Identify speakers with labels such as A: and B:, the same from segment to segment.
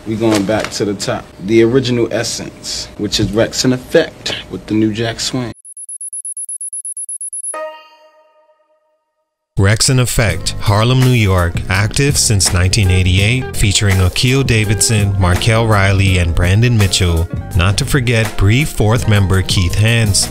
A: We going back to the top. The original essence, which is Wreckx-n-Effect with the New Jack Swing.
B: Wreckx-n-Effect, Harlem, New York, active since 1988, featuring Aqil Davidson, Markell Riley, and Brandon Mitchell, not to forget brief fourth member Keith Hands.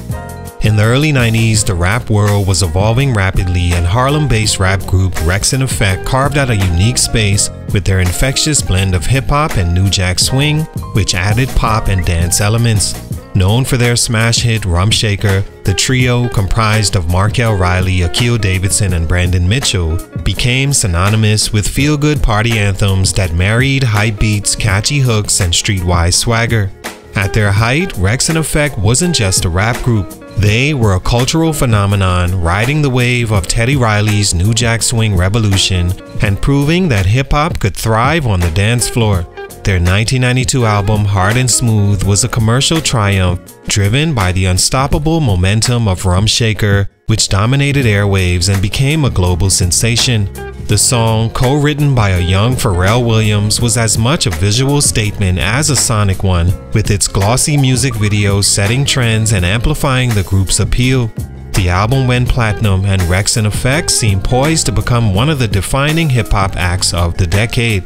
B: In the early 90s, the rap world was evolving rapidly, and Harlem-based rap group Wreckx-n-Effect carved out a unique space with their infectious blend of hip-hop and New Jack Swing, which added pop and dance elements. Known for their smash hit Rump Shaker, the trio, comprised of Markell Riley, Aqil Davidson, and Brandon Mitchell, became synonymous with feel-good party anthems that married hype beats, catchy hooks, and streetwise swagger. At their height, Wreckx-n-Effect wasn't just a rap group. They were a cultural phenomenon, riding the wave of Teddy Riley's New Jack Swing revolution and proving that hip-hop could thrive on the dance floor. Their 1992 album Hard and Smooth was a commercial triumph, driven by the unstoppable momentum of Rump Shaker, which dominated airwaves and became a global sensation. The song, co-written by a young Pharrell Williams, was as much a visual statement as a sonic one, with its glossy music video setting trends and amplifying the group's appeal. The album went platinum, and Wreckx-n-Effect seemed poised to become one of the defining hip-hop acts of the decade.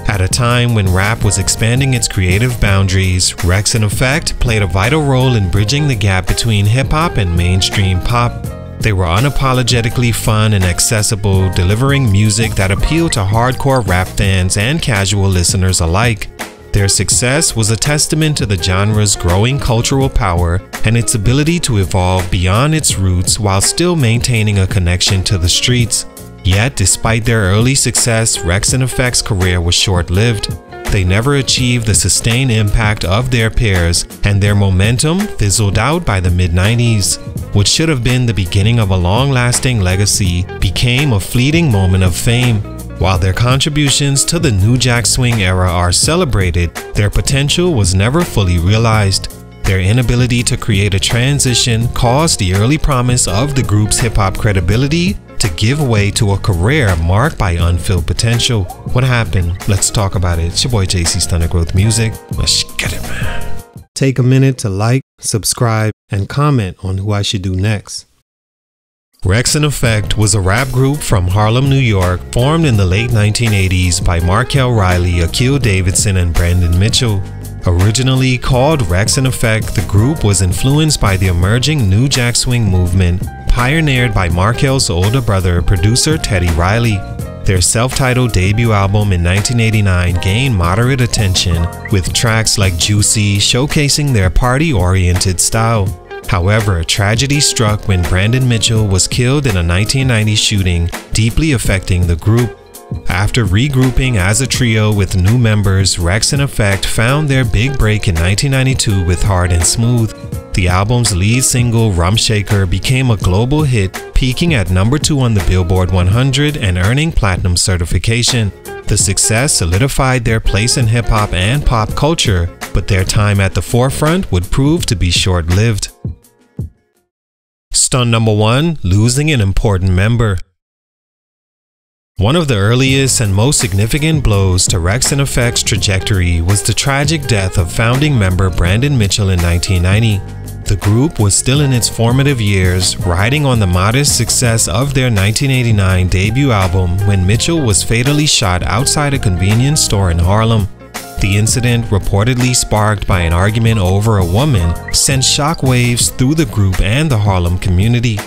B: At a time when rap was expanding its creative boundaries, Wreckx-n-Effect played a vital role in bridging the gap between hip-hop and mainstream pop. They were unapologetically fun and accessible, delivering music that appealed to hardcore rap fans and casual listeners alike. Their success was a testament to the genre's growing cultural power and its ability to evolve beyond its roots while still maintaining a connection to the streets. Yet, despite their early success, Wreckx-n-Effect's career was short-lived. They never achieved the sustained impact of their peers, and their momentum fizzled out by the mid-90s. What should have been the beginning of a long-lasting legacy became a fleeting moment of fame. While their contributions to the New Jack Swing era are celebrated, their potential was never fully realized. Their inability to create a transition caused the early promise of the group's hip-hop credibility to give way to a career marked by unfilled potential. What happened? Let's talk about it. It's your boy JC, StuntedGrowthMusic. Let's get it, man. Take a minute to like, subscribe, and comment on who I should do next. Wreckx-n-Effect was a rap group from Harlem, New York, formed in the late 1980s by Markell Riley, Aqil Davidson, and Brandon Mitchell. Originally called Wreckx-n-Effect, the group was influenced by the emerging New Jack Swing movement, pioneered by Markell's older brother, producer Teddy Riley. Their self-titled debut album in 1989 gained moderate attention, with tracks like Juicy showcasing their party-oriented style. However, tragedy struck when Brandon Mitchell was killed in a 1990 shooting, deeply affecting the group. After regrouping as a trio with new members, Wreckx-n-Effect found their big break in 1992 with Hard and Smooth. The album's lead single, Rump Shaker, became a global hit, peaking at number 2 on the Billboard 100 and earning platinum certification. The success solidified their place in hip-hop and pop culture, but their time at the forefront would prove to be short-lived. Stunt number 1, losing an important member. One of the earliest and most significant blows to Wreckx-n-Effect's trajectory was the tragic death of founding member Brandon Mitchell in 1990. The group was still in its formative years, riding on the modest success of their 1989 debut album when Mitchell was fatally shot outside a convenience store in Harlem. The incident, reportedly sparked by an argument over a woman, sent shockwaves through the group and the Harlem community.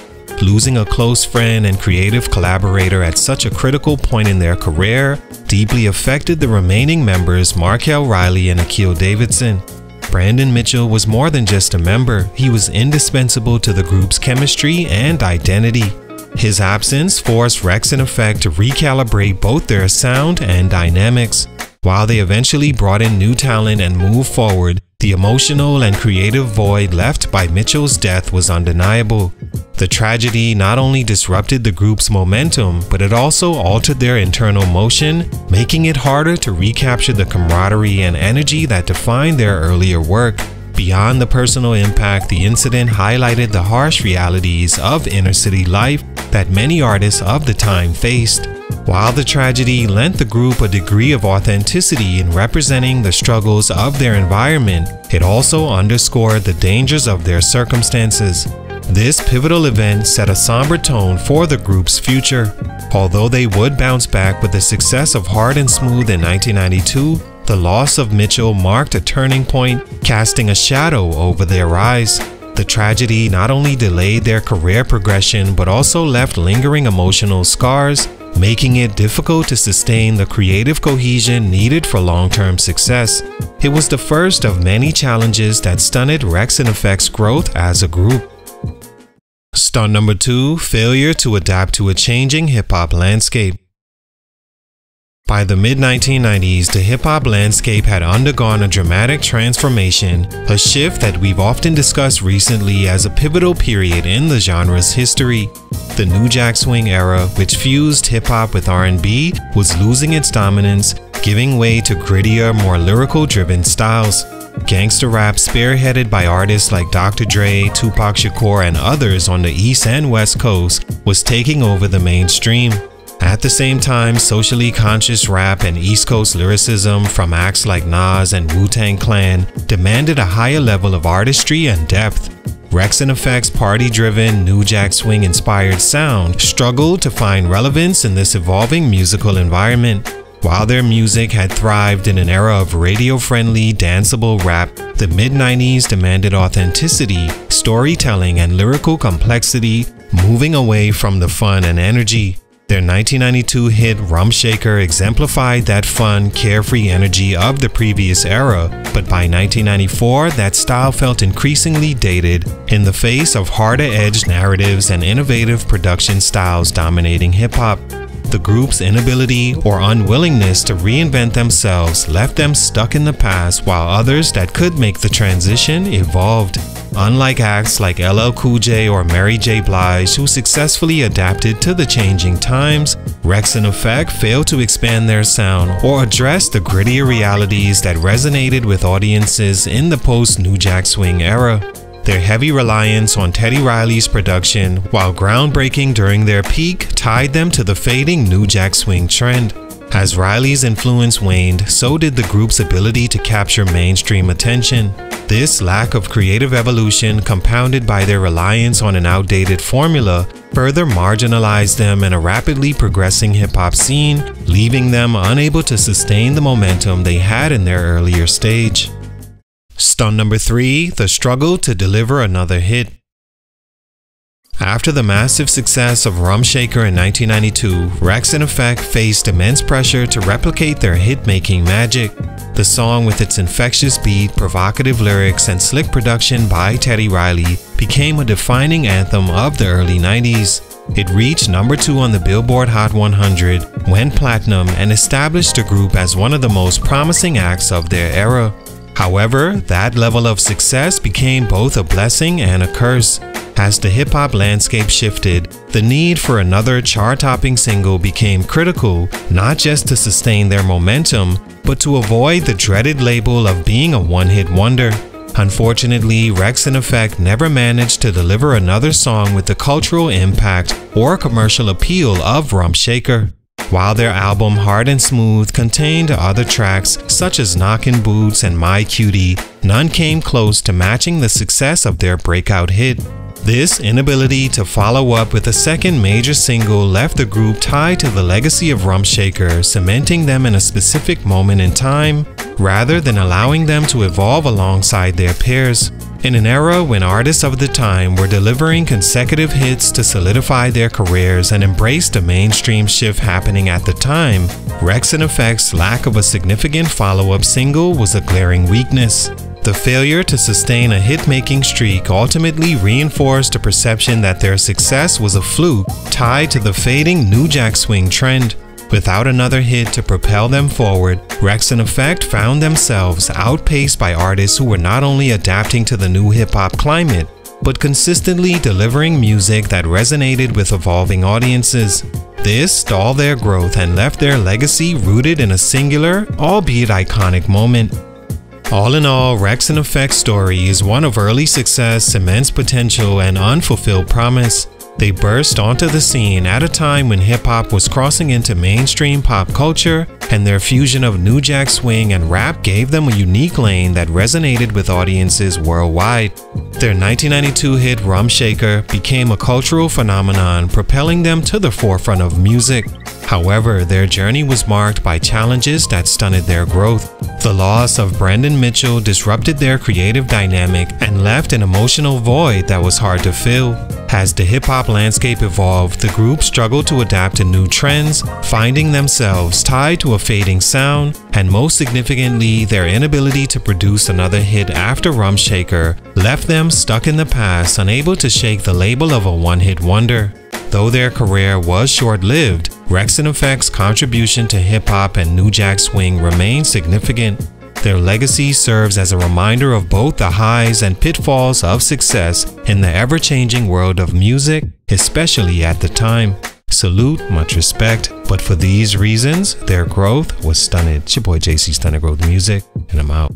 B: Losing a close friend and creative collaborator at such a critical point in their career deeply affected the remaining members Markell Riley and Aqil Davidson. Brandon Mitchell was more than just a member, he was indispensable to the group's chemistry and identity. His absence forced Wreckx-n-Effect to recalibrate both their sound and dynamics. While they eventually brought in new talent and moved forward, the emotional and creative void left by Mitchell's death was undeniable. The tragedy not only disrupted the group's momentum, but it also altered their internal motion, making it harder to recapture the camaraderie and energy that defined their earlier work. Beyond the personal impact, the incident highlighted the harsh realities of inner-city life that many artists of the time faced. While the tragedy lent the group a degree of authenticity in representing the struggles of their environment, it also underscored the dangers of their circumstances. This pivotal event set a somber tone for the group's future. Although they would bounce back with the success of Hard and Smooth in 1992, the loss of Mitchell marked a turning point, casting a shadow over their rise. The tragedy not only delayed their career progression but also left lingering emotional scars, making it difficult to sustain the creative cohesion needed for long-term success. It was the first of many challenges that stunted Wreckx-n-Effect's growth as a group. Stunt number 2, failure to adapt to a changing hip-hop landscape. By the mid-1990s, the hip-hop landscape had undergone a dramatic transformation, a shift that we've often discussed recently as a pivotal period in the genre's history. The New Jack Swing era, which fused hip-hop with R&B, was losing its dominance, giving way to grittier, more lyrical-driven styles. Gangsta rap, spearheaded by artists like Dr. Dre, Tupac Shakur, and others on the East and West Coast, was taking over the mainstream. At the same time, socially conscious rap and East Coast lyricism from acts like Nas and Wu-Tang Clan demanded a higher level of artistry and depth. Wreckx-n-Effect's party-driven, New Jack Swing-inspired sound struggled to find relevance in this evolving musical environment. While their music had thrived in an era of radio-friendly, danceable rap, the mid-90s demanded authenticity, storytelling, and lyrical complexity, moving away from the fun and energy. Their 1992 hit Rump Shaker exemplified that fun, carefree energy of the previous era, but by 1994, that style felt increasingly dated in the face of harder-edged narratives and innovative production styles dominating hip-hop. The group's inability or unwillingness to reinvent themselves left them stuck in the past, while others that could make the transition evolved. Unlike acts like LL Cool J or Mary J. Blige, who successfully adapted to the changing times, Wreckx-n-Effect failed to expand their sound or address the grittier realities that resonated with audiences in the post-New Jack Swing era. Their heavy reliance on Teddy Riley's production, while groundbreaking during their peak, tied them to the fading New Jack Swing trend. As Riley's influence waned, so did the group's ability to capture mainstream attention. This lack of creative evolution, compounded by their reliance on an outdated formula, further marginalized them in a rapidly progressing hip-hop scene, leaving them unable to sustain the momentum they had in their earlier stage. Stunt number 3, the struggle to deliver another hit. After the massive success of Rump Shaker in 1992, Wreckx-n-Effect faced immense pressure to replicate their hit-making magic. The song, with its infectious beat, provocative lyrics, and slick production by Teddy Riley, became a defining anthem of the early 90s. It reached number 2 on the Billboard Hot 100, went platinum, and established the group as one of the most promising acts of their era. However, that level of success became both a blessing and a curse. As the hip-hop landscape shifted, the need for another chart-topping single became critical, not just to sustain their momentum, but to avoid the dreaded label of being a one-hit wonder. Unfortunately, Wreckx-n-Effect never managed to deliver another song with the cultural impact or commercial appeal of Rump Shaker. While their album Hard and Smooth contained other tracks such as Knockin' Boots and My Cutie, none came close to matching the success of their breakout hit. This inability to follow up with a second major single left the group tied to the legacy of Rump Shaker, cementing them in a specific moment in time, rather than allowing them to evolve alongside their peers. In an era when artists of the time were delivering consecutive hits to solidify their careers and embrace the mainstream shift happening at the time, Wreckx-n-Effect's lack of a significant follow-up single was a glaring weakness. The failure to sustain a hit-making streak ultimately reinforced the perception that their success was a fluke tied to the fading New Jack Swing trend. Without another hit to propel them forward, Wreckx-n-Effect found themselves outpaced by artists who were not only adapting to the new hip-hop climate, but consistently delivering music that resonated with evolving audiences. This stalled their growth and left their legacy rooted in a singular, albeit iconic moment. All in all, Wreckx-n-Effect's story is one of early success, immense potential, and unfulfilled promise. They burst onto the scene at a time when hip-hop was crossing into mainstream pop culture, and their fusion of New Jack Swing and rap gave them a unique lane that resonated with audiences worldwide. Their 1992 hit Rump Shaker became a cultural phenomenon, propelling them to the forefront of music. However, their journey was marked by challenges that stunted their growth. The loss of Brandon Mitchell disrupted their creative dynamic and left an emotional void that was hard to fill. As the hip-hop landscape evolved, the group struggled to adapt to new trends, finding themselves tied to a fading sound, and most significantly, their inability to produce another hit after Rump Shaker left them stuck in the past, unable to shake the label of a one-hit wonder. Though their career was short-lived, Wreckx-n-Effect's contribution to hip-hop and New Jack Swing remains significant. Their legacy serves as a reminder of both the highs and pitfalls of success in the ever-changing world of music, especially at the time. Salute, much respect, but for these reasons, their growth was stunted. It's your boy JC StuntedGrowthMusic, and I'm out.